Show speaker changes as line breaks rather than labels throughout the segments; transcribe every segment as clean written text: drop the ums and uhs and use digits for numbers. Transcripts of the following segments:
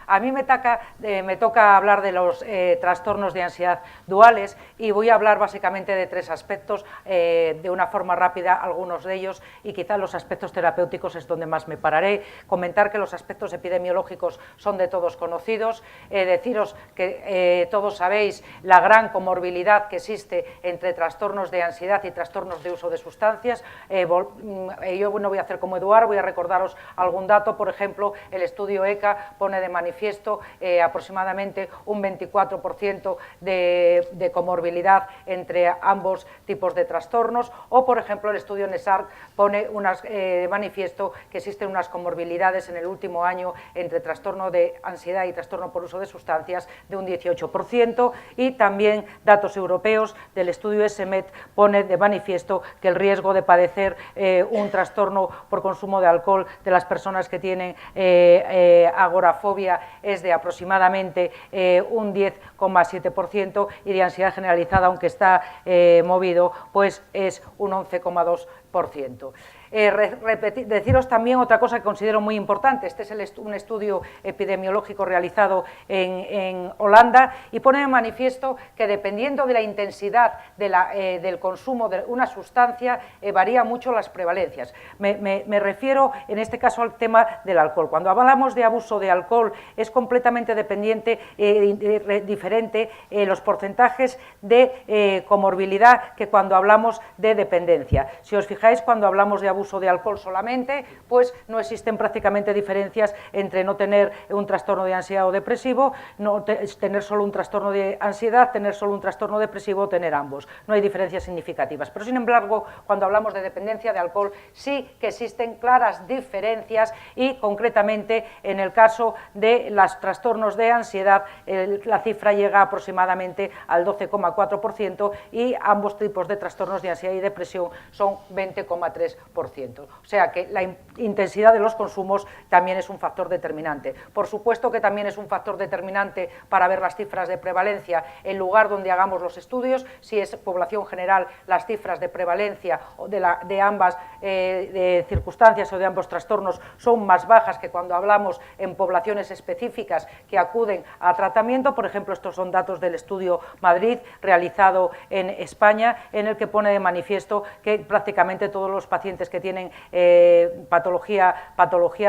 A mí me toca hablar de los trastornos de ansiedad duales y voy a hablar básicamente de tres aspectos, de una forma rápida algunos de ellos, y quizá los aspectos terapéuticos es donde más me pararé. Comentar que los aspectos epidemiológicos son de todos conocidos, deciros que todos sabéis la gran comorbilidad que existe entre trastornos de ansiedad y trastornos de uso de sustancias. Yo no voy a hacer como Eduard, voy a recordaros algún dato. Por ejemplo, el estudio ECA pone de manifiesto aproximadamente un 24% de comorbilidad entre ambos tipos de trastornos, o por ejemplo el estudio NESARC pone de manifiesto que existen unas comorbilidades en el último año entre trastorno de ansiedad y trastorno por uso de sustancias de un 18%, y también datos europeos del estudio SMED pone de manifiesto que el riesgo de padecer un trastorno por consumo de alcohol de las personas que tienen agorafobia es de aproximadamente un 10,7%, y de ansiedad generalizada, aunque está movido, pues es un 11,2%. Deciros también otra cosa que considero muy importante. Este es un estudio epidemiológico realizado en Holanda, y pone de manifiesto que dependiendo de la intensidad del consumo de una sustancia varía mucho las prevalencias. Me refiero en este caso al tema del alcohol. Cuando hablamos de abuso de alcohol es completamente diferente los porcentajes de comorbilidad que cuando hablamos de dependencia. Si os fijáis, cuando hablamos de abuso de alcohol solamente, pues no existen prácticamente diferencias entre no tener un trastorno de ansiedad o depresivo, tener solo un trastorno de ansiedad, tener solo un trastorno depresivo o tener ambos. No hay diferencias significativas. Pero sin embargo, cuando hablamos de dependencia de alcohol, sí que existen claras diferencias, y concretamente en el caso de los trastornos de ansiedad la cifra llega aproximadamente al 12,4%, y ambos tipos de trastornos de ansiedad y depresión son 20,3%. O sea que la intensidad de los consumos también es un factor determinante. Por supuesto que también es un factor determinante para ver las cifras de prevalencia el lugar donde hagamos los estudios. Si es población general, las cifras de prevalencia de ambas circunstancias o de ambos trastornos son más bajas que cuando hablamos en poblaciones específicas que acuden a tratamiento. Por ejemplo, estos son datos del estudio Madrid realizado en España, en el que pone de manifiesto que prácticamente todos los pacientes que tienen patología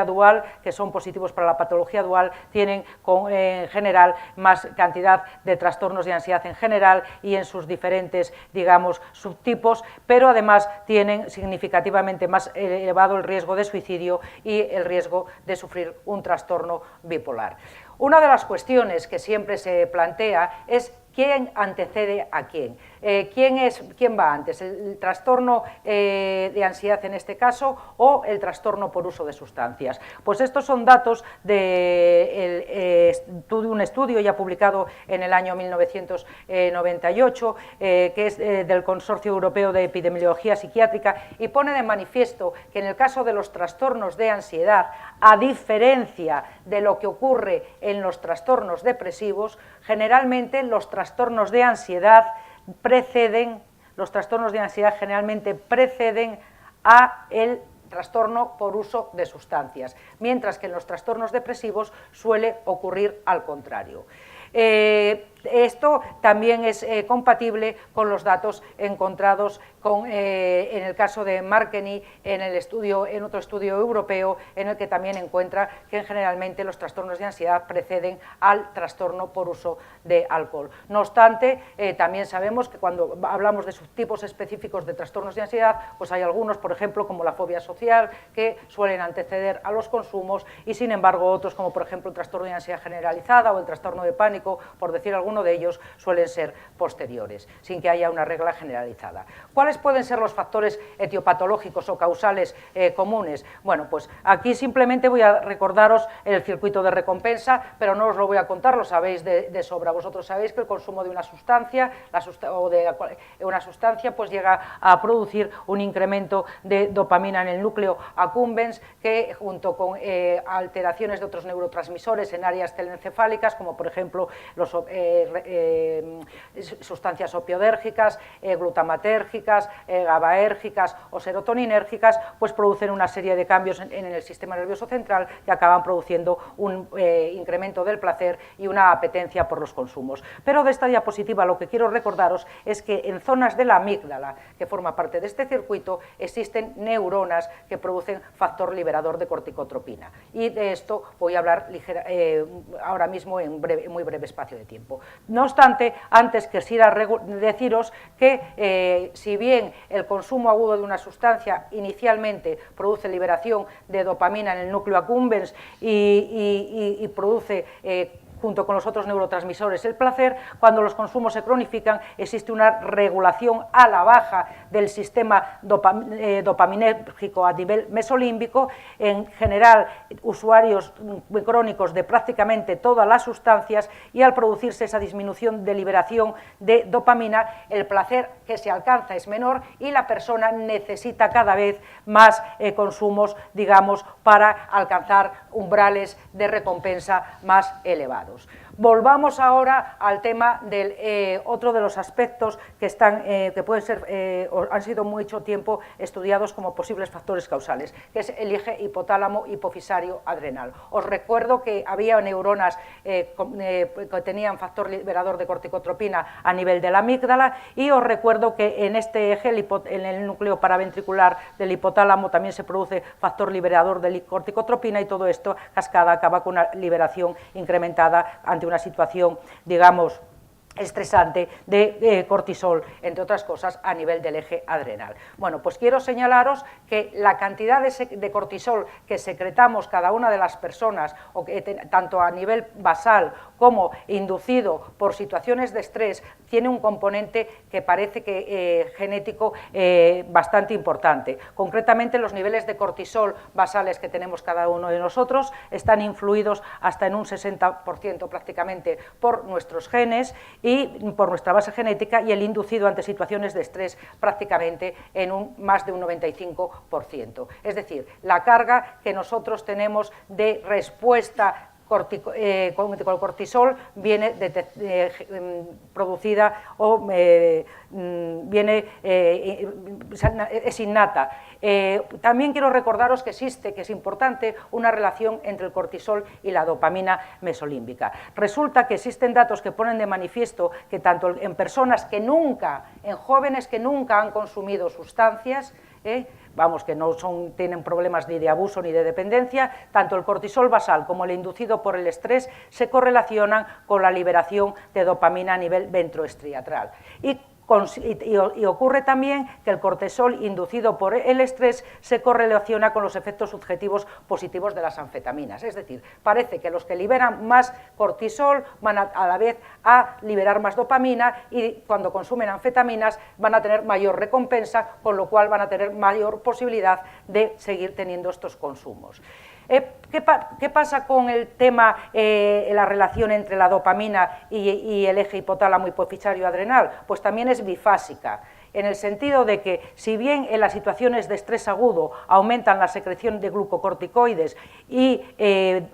dual, que son positivos para la patología dual, tienen en general más cantidad de trastornos de ansiedad en general y en sus diferentes, digamos, subtipos, pero además tienen significativamente más elevado el riesgo de suicidio y el riesgo de sufrir un trastorno bipolar. Una de las cuestiones que siempre se plantea es ¿quién antecede a quién? ¿Quién va antes? ¿El trastorno de ansiedad en este caso o el trastorno por uso de sustancias? Pues estos son datos de un estudio ya publicado en el año 1998, que es del Consorcio Europeo de Epidemiología Psiquiátrica, y pone de manifiesto que en el caso de los trastornos de ansiedad, a diferencia de lo que ocurre en los trastornos depresivos, generalmente los trastornos de ansiedad generalmente preceden a el trastorno por uso de sustancias, mientras que en los trastornos depresivos suele ocurrir al contrario. Esto también es compatible con los datos encontrados en el caso de Markeny en otro estudio europeo, en el que también encuentra que generalmente los trastornos de ansiedad preceden al trastorno por uso de alcohol. No obstante, también sabemos que cuando hablamos de subtipos específicos de trastornos de ansiedad, pues hay algunos, por ejemplo, como la fobia social, que suelen anteceder a los consumos, y sin embargo otros, como por ejemplo el trastorno de ansiedad generalizada o el trastorno de pánico, por decir alguno de ellos, suelen ser posteriores, sin que haya una regla generalizada. ¿Cuáles pueden ser los factores etiopatológicos o causales comunes? Bueno, pues aquí simplemente voy a recordaros el circuito de recompensa, pero no os lo voy a contar, lo sabéis de sobra. Vosotros sabéis que el consumo de una sustancia pues llega a producir un incremento de dopamina en el núcleo accumbens, que junto con alteraciones de otros neurotransmisores en áreas telencefálicas, como por ejemplo sustancias opiodérgicas, glutamatérgicas, GABAérgicas o serotoninérgicas, pues producen una serie de cambios en el sistema nervioso central que acaban produciendo un incremento del placer y una apetencia por los consumos. Pero de esta diapositiva lo que quiero recordaros es que en zonas de la amígdala, que forma parte de este circuito, existen neuronas que producen factor liberador de corticotropina, y de esto voy a hablar ahora mismo en muy breve espacio de tiempo. No obstante, antes quisiera deciros que si bien el consumo agudo de una sustancia inicialmente produce liberación de dopamina en el núcleo accumbens y produce junto con los otros neurotransmisores el placer, cuando los consumos se cronifican existe una regulación a la baja del sistema dopaminérgico a nivel mesolímbico. En general, usuarios crónicos de prácticamente todas las sustancias, y al producirse esa disminución de liberación de dopamina, el placer que se alcanza es menor y la persona necesita cada vez más consumos, digamos, para alcanzar umbrales de recompensa más elevados. Volvamos ahora al tema del otro de los aspectos que pueden ser o han sido mucho tiempo estudiados como posibles factores causales, que es el eje hipotálamo hipofisario adrenal. Os recuerdo que había neuronas que tenían factor liberador de corticotropina a nivel de la amígdala, y os recuerdo que en este eje, en el núcleo paraventricular del hipotálamo, también se produce factor liberador de corticotropina, y todo esto cascada acaba con una liberación incrementada ante una situación, digamos, estresante de cortisol, entre otras cosas, a nivel del eje adrenal. Bueno, pues quiero señalaros que la cantidad de cortisol que secretamos cada una de las personas, tanto a nivel basal como inducido por situaciones de estrés, tiene un componente que parece que genético bastante importante. Concretamente, los niveles de cortisol basales que tenemos cada uno de nosotros están influidos hasta en un 60% prácticamente por nuestros genes y por nuestra base genética, y el inducido ante situaciones de estrés prácticamente en más de un 95%. Es decir, la carga que nosotros tenemos de respuesta con el cortisol viene producida o es innata. También quiero recordaros que existe, que es importante, una relación entre el cortisol y la dopamina mesolímbica. Resulta que existen datos que ponen de manifiesto que tanto en personas que nunca, en jóvenes que nunca han consumido sustancias, vamos, que no tienen problemas ni de abuso ni de dependencia, tanto el cortisol basal como el inducido por el estrés se correlacionan con la liberación de dopamina a nivel ventroestriatral. Y ocurre también que el cortisol inducido por el estrés se correlaciona con los efectos subjetivos positivos de las anfetaminas. Es decir, parece que los que liberan más cortisol van a la vez a liberar más dopamina, y cuando consumen anfetaminas van a tener mayor recompensa, con lo cual van a tener mayor posibilidad de seguir teniendo estos consumos. ¿Qué pasa con el tema, la relación entre la dopamina y el eje hipotálamo hipofisario adrenal? Pues también es bifásica, en el sentido de que, si bien en las situaciones de estrés agudo aumentan la secreción de glucocorticoides y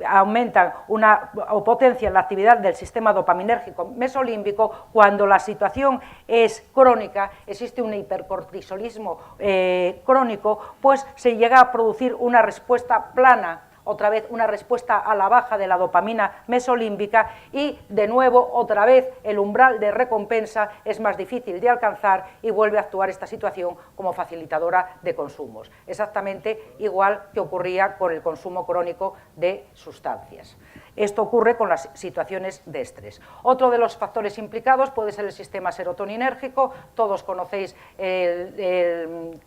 aumentan o potencian la actividad del sistema dopaminérgico mesolímbico, cuando la situación es crónica, existe un hipercortisolismo crónico, pues se llega a producir una respuesta plana, otra vez una respuesta a la baja de la dopamina mesolímbica, y de nuevo otra vez el umbral de recompensa es más difícil de alcanzar y vuelve a actuar esta situación como facilitadora de consumos, exactamente igual que ocurría con el consumo crónico de sustancias. Esto ocurre con las situaciones de estrés. Otro de los factores implicados puede ser el sistema serotoninérgico. Todos conocéis el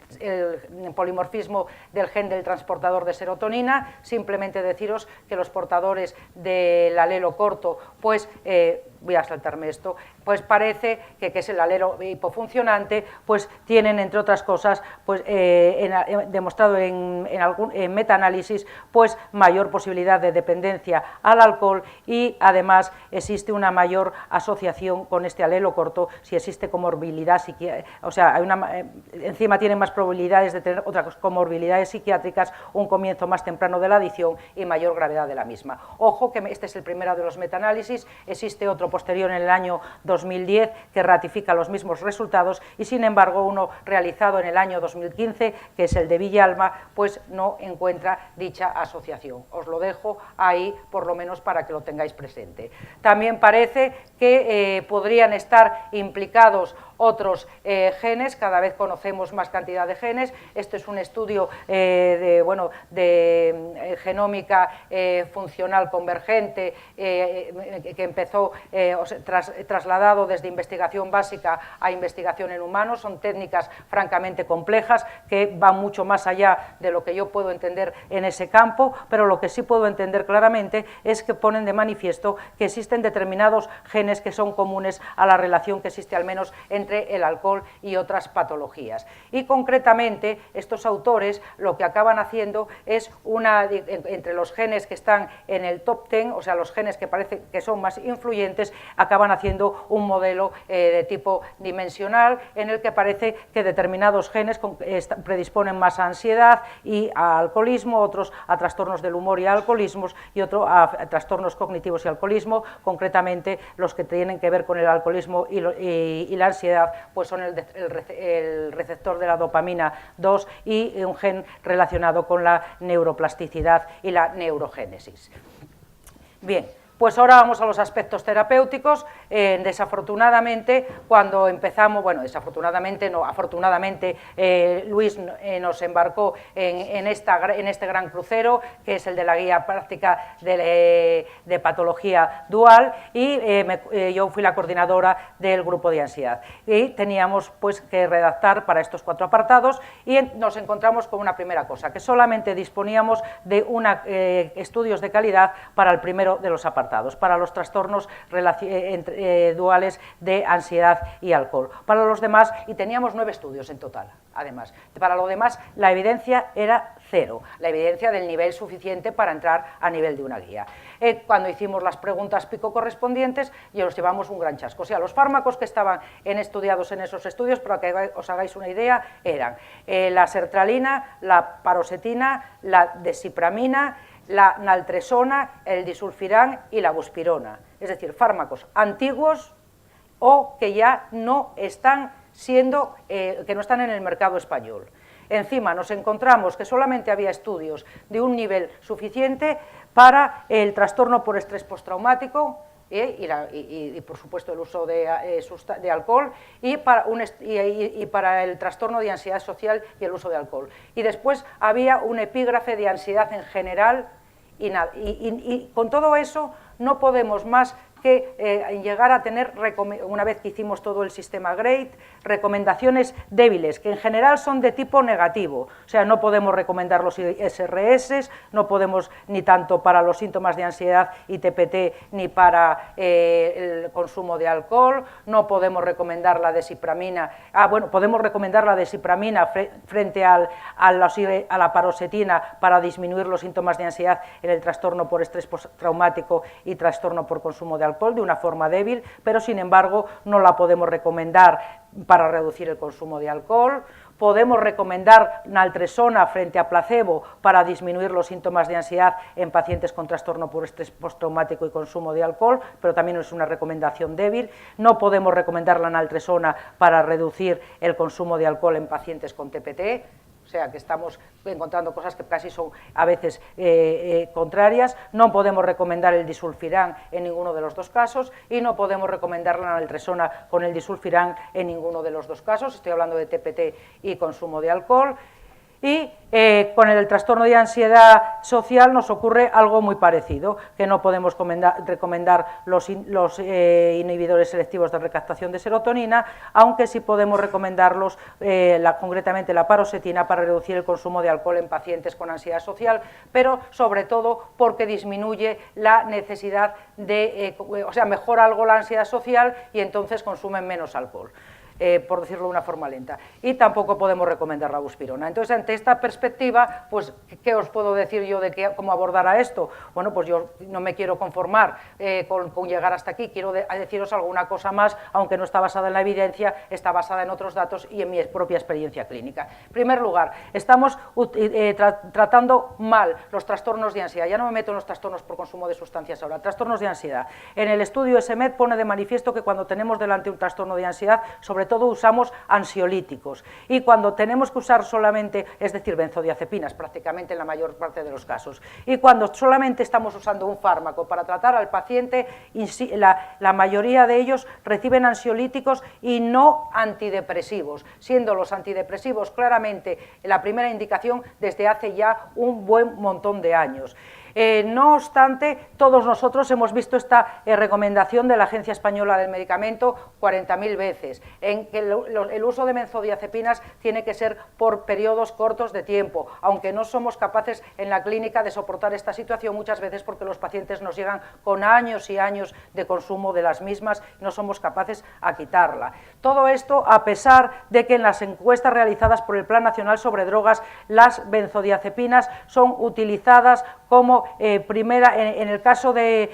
polimorfismo del gen del transportador de serotonina. Simplemente deciros que los portadores del alelo corto, pues voy a saltarme esto, pues parece que es el alelo hipofuncionante, pues tienen, entre otras cosas, pues demostrado en metaanálisis, pues mayor posibilidad de dependencia al alcohol, y además existe una mayor asociación con este alelo corto si existe comorbilidad psiquiátrica, o sea, encima tienen más probabilidades de tener otras comorbilidades psiquiátricas, un comienzo más temprano de la adicción y mayor gravedad de la misma. Ojo que este es el primero de los metaanálisis, existe otro ciclo posterior en el año 2010 que ratifica los mismos resultados y sin embargo uno realizado en el año 2015, que es el de Villalma, pues no encuentra dicha asociación. Os lo dejo ahí por lo menos para que lo tengáis presente. También parece que podrían estar implicados otros genes, cada vez conocemos más cantidad de genes. Este es un estudio de genómica funcional convergente que empezó trasladado desde investigación básica a investigación en humanos. Son técnicas francamente complejas que van mucho más allá de lo que yo puedo entender en ese campo, pero lo que sí puedo entender claramente es que ponen de manifiesto que existen determinados genes que son comunes a la relación que existe al menos entre el alcohol y otras patologías. Y concretamente estos autores lo que acaban haciendo es entre los genes que están en el top 10, o sea los genes que parece que son más influyentes, acaban haciendo un modelo de tipo dimensional en el que parece que determinados genes predisponen más a ansiedad y a alcoholismo, otros a trastornos del humor y a alcoholismos y otros a trastornos cognitivos y alcoholismo. Concretamente los que tienen que ver con el alcoholismo y la ansiedad pues son el receptor de la dopamina 2 y un gen relacionado con la neuroplasticidad y la neurogénesis. Bien, pues ahora vamos a los aspectos terapéuticos. Desafortunadamente, cuando empezamos, bueno, desafortunadamente no, afortunadamente Luis nos embarcó en este gran crucero, que es el de la guía práctica de patología dual, y yo fui la coordinadora del grupo de ansiedad. Y teníamos pues que redactar para estos 4 apartados y nos encontramos con una primera cosa, que solamente disponíamos de estudios de calidad para el primero de los apartados, para los trastornos duales de ansiedad y alcohol. Para los demás, y teníamos 9 estudios en total, además. Para lo demás, la evidencia era 0, la evidencia del nivel suficiente para entrar a nivel de una guía. Cuando hicimos las preguntas pico correspondientes, y nos llevamos un gran chasco. O sea, los fármacos que estaban estudiados en esos estudios, para que os hagáis una idea, eran la sertralina, la paroxetina, la desipramina, la naltresona, el disulfiram y la buspirona, es decir, fármacos antiguos o que ya no están que no están en el mercado español. Encima nos encontramos que solamente había estudios de un nivel suficiente para el trastorno por estrés postraumático y por supuesto el uso de alcohol y para el trastorno de ansiedad social y el uso de alcohol. Y después había un epígrafe de ansiedad en general y con todo eso no podemos más que llegar a tener, una vez que hicimos todo el sistema GRADE, recomendaciones débiles, que en general son de tipo negativo, o sea, no podemos recomendar los SRS, no podemos ni tanto para los síntomas de ansiedad y TPT, ni para el consumo de alcohol, no podemos recomendar la desipramina, podemos recomendar la desipramina frente a la paroxetina para disminuir los síntomas de ansiedad en el trastorno por estrés postraumático y trastorno por consumo de alcohol de una forma débil, pero sin embargo no la podemos recomendar para reducir el consumo de alcohol. Podemos recomendar naltresona frente a placebo para disminuir los síntomas de ansiedad en pacientes con trastorno por estrés postraumático y consumo de alcohol, pero también es una recomendación débil. No podemos recomendar la naltresona para reducir el consumo de alcohol en pacientes con TPT. O sea, que estamos encontrando cosas que casi son a veces contrarias. No podemos recomendar el disulfiram en ninguno de los 2 casos y no podemos recomendar la naltresona con el disulfiram en ninguno de los 2 casos. Estoy hablando de TPT y consumo de alcohol. Y con el trastorno de ansiedad social nos ocurre algo muy parecido, que no podemos recomendar los inhibidores selectivos de recaptación de serotonina, aunque sí podemos recomendarlos, concretamente la paroxetina, para reducir el consumo de alcohol en pacientes con ansiedad social, pero sobre todo porque disminuye la necesidad mejora algo la ansiedad social y entonces consumen menos alcohol. por decirlo de una forma lenta, y tampoco podemos recomendar la buspirona. Entonces, ante esta perspectiva, pues, ¿qué os puedo decir yo de cómo abordar a esto? Bueno, pues yo no me quiero conformar con llegar hasta aquí, quiero deciros alguna cosa más, aunque no está basada en la evidencia, está basada en otros datos y en mi propia experiencia clínica. En primer lugar, estamos tratando mal los trastornos de ansiedad. Ya no me meto en los trastornos por consumo de sustancias ahora, trastornos de ansiedad. En el estudio SMED pone de manifiesto que cuando tenemos delante un trastorno de ansiedad, sobre todo usamos ansiolíticos, y cuando tenemos que usar solamente, es decir, benzodiazepinas prácticamente en la mayor parte de los casos, y cuando solamente estamos usando un fármaco para tratar al paciente, la mayoría de ellos reciben ansiolíticos y no antidepresivos, siendo los antidepresivos claramente la primera indicación desde hace ya un buen montón de años. No obstante, todos nosotros hemos visto esta recomendación de la Agencia Española del Medicamento 40.000 veces, en que el uso de benzodiazepinas tiene que ser por periodos cortos de tiempo, aunque no somos capaces en la clínica de soportar esta situación muchas veces porque los pacientes nos llegan con años y años de consumo de las mismas y no somos capaces a quitarla. Todo esto a pesar de que en las encuestas realizadas por el Plan Nacional sobre Drogas, las benzodiazepinas son utilizadas como primera, en el caso de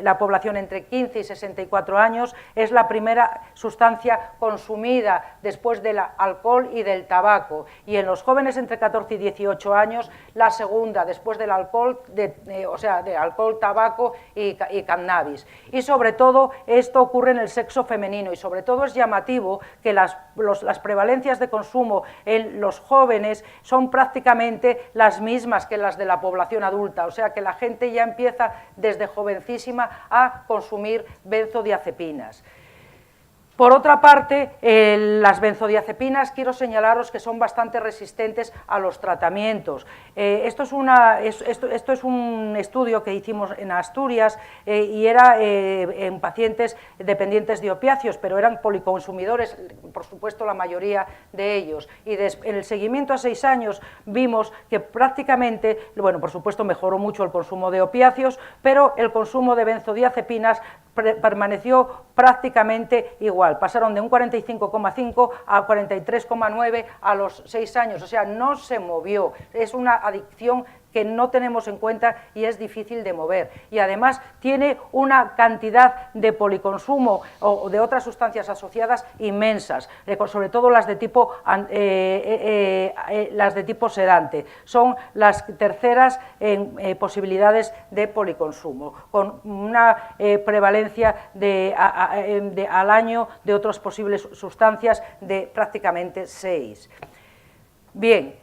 la población entre 15 y 64 años, es la primera sustancia consumida después del alcohol y del tabaco, y en los jóvenes entre 14 y 18 años, la segunda después del alcohol, o sea, de alcohol, tabaco y cannabis. Y sobre todo esto ocurre en el sexo femenino, y sobre todo es llamativo que las prevalencias de consumo en los jóvenes son prácticamente las mismas que las de la población adulta, o sea que la gente ya empieza desde jovencísima a consumir benzodiazepinas. Por otra parte, las benzodiazepinas quiero señalaros que son bastante resistentes a los tratamientos. Esto es un estudio que hicimos en Asturias y era en pacientes dependientes de opiáceos, pero eran policonsumidores, por supuesto la mayoría de ellos. Y en el seguimiento a 6 años vimos que prácticamente, bueno, por supuesto mejoró mucho el consumo de opiáceos, pero el consumo de benzodiazepinas permaneció prácticamente igual, pasaron de un 45,5 a 43,9 a los 6 años, o sea, no se movió, es una adicción que no tenemos en cuenta y es difícil de mover, y además tiene una cantidad de policonsumo o de otras sustancias asociadas inmensas, sobre todo las de tipo sedante, son las terceras en posibilidades de policonsumo, con una prevalencia al año de otras posibles sustancias de prácticamente 6. Bien,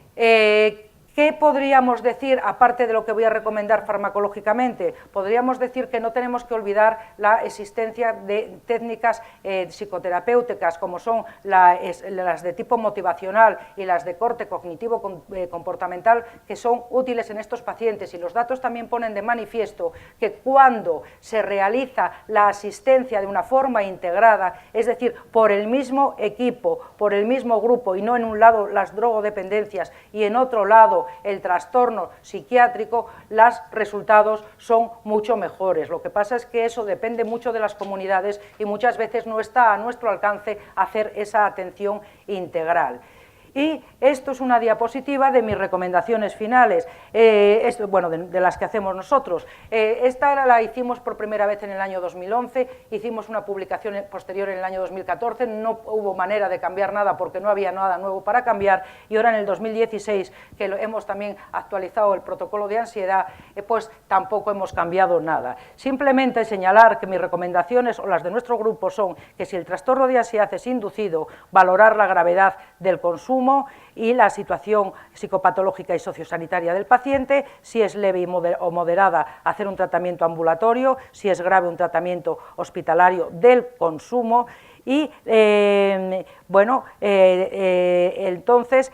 ¿qué podríamos decir, aparte de lo que voy a recomendar farmacológicamente? Podríamos decir que no tenemos que olvidar la existencia de técnicas psicoterapéuticas, como son las de tipo motivacional y las de corte cognitivo-comportamental, que son útiles en estos pacientes, y los datos también ponen de manifiesto que cuando se realiza la asistencia de una forma integrada, es decir, por el mismo equipo, por el mismo grupo, y no en un lado las drogodependencias y en otro lado el trastorno psiquiátrico, los resultados son mucho mejores. Lo que pasa es que eso depende mucho de las comunidades y muchas veces no está a nuestro alcance hacer esa atención integral. Y esto es una diapositiva de mis recomendaciones finales, bueno, de las que hacemos nosotros. Esta la hicimos por primera vez en el año 2011, hicimos una publicación posterior en el año 2014, no hubo manera de cambiar nada porque no había nada nuevo para cambiar, y ahora en el 2016, que hemos también actualizado el protocolo de ansiedad, pues tampoco hemos cambiado nada. Simplemente señalar que mis recomendaciones, o las de nuestro grupo, son que si el trastorno de ansiedad es inducido, valorar la gravedad del consumo y la situación psicopatológica y sociosanitaria del paciente, si es leve o moderada, hacer un tratamiento ambulatorio, si es grave, un tratamiento hospitalario del consumo, y bueno, entonces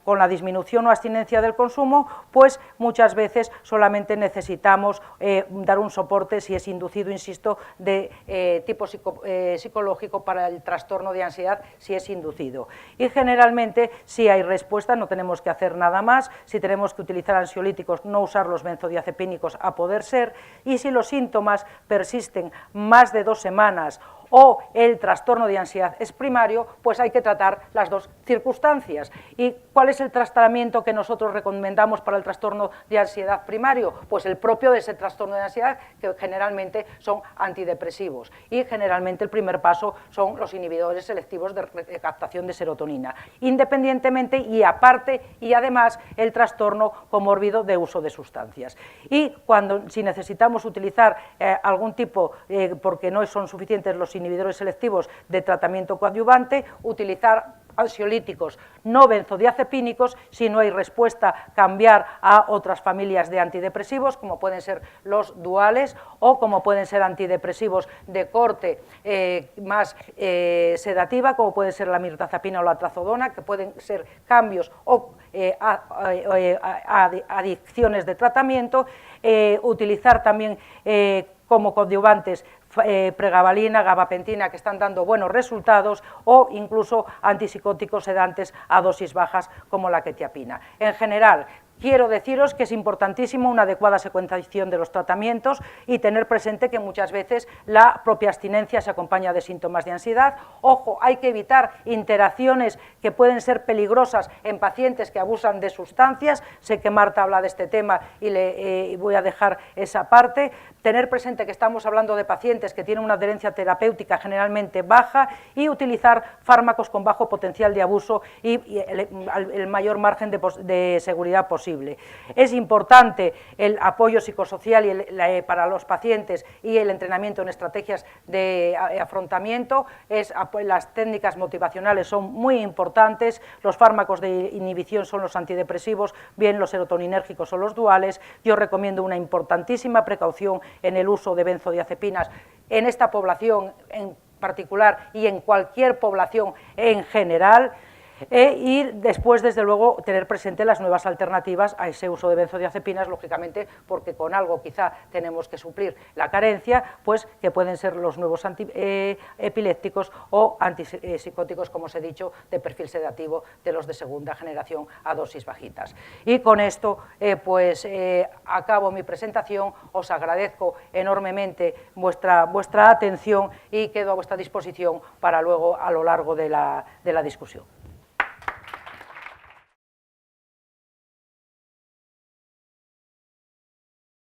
con la disminución o abstinencia del consumo, pues muchas veces solamente necesitamos dar un soporte, si es inducido, insisto, de tipo psicológico para el trastorno de ansiedad, si es inducido. Y generalmente, si hay respuesta, no tenemos que hacer nada más. Si tenemos que utilizar ansiolíticos, no usar los benzodiazepínicos a poder ser, y si los síntomas persisten más de 2 semanas o el trastorno de ansiedad es primario, pues hay que tratar las dos circunstancias. ¿Y cuál es el tratamiento que nosotros recomendamos para el trastorno de ansiedad primario? Pues el propio de ese trastorno de ansiedad, que generalmente son antidepresivos, y generalmente el primer paso son los inhibidores selectivos de captación de serotonina, independientemente y aparte y además el trastorno comórbido de uso de sustancias. Y si necesitamos utilizar algún tipo, porque no son suficientes los inhibidores selectivos de tratamiento coadyuvante, utilizar ansiolíticos no benzodiazepínicos. Si no hay respuesta, cambiar a otras familias de antidepresivos, como pueden ser los duales o como pueden ser antidepresivos de corte más sedativa, como puede ser la mirtazapina o la trazodona, que pueden ser cambios o adicciones de tratamiento. Utilizar también como coadyuvantes pregabalina, gabapentina, que están dando buenos resultados, o incluso antipsicóticos sedantes a dosis bajas como la quetiapina. En general, quiero deciros que es importantísimo una adecuada secuenciación de los tratamientos y tener presente que muchas veces la propia abstinencia se acompaña de síntomas de ansiedad. Ojo, hay que evitar interacciones que pueden ser peligrosas en pacientes que abusan de sustancias. Sé que Marta habla de este tema y voy a dejar esa parte. Tener presente que estamos hablando de pacientes que tienen una adherencia terapéutica generalmente baja y utilizar fármacos con bajo potencial de abuso y el mayor margen de seguridad posible. Es importante el apoyo psicosocial para los pacientes y el entrenamiento en estrategias de afrontamiento. Las técnicas motivacionales son muy importantes. Los fármacos de inhibición son los antidepresivos, bien los serotoninérgicos o los duales. Yo recomiendo una importantísima precaución en el uso de benzodiazepinas en esta población en particular y en cualquier población en general. Y después, desde luego, tener presente las nuevas alternativas a ese uso de benzodiazepinas, lógicamente, porque con algo quizá tenemos que suplir la carencia, pues que pueden ser los nuevos epilépticos o antipsicóticos, como os he dicho, de perfil sedativo de los de segunda generación a dosis bajitas. Y con esto, acabo mi presentación. Os agradezco enormemente vuestra atención y quedo a vuestra disposición para luego, a lo largo de la discusión.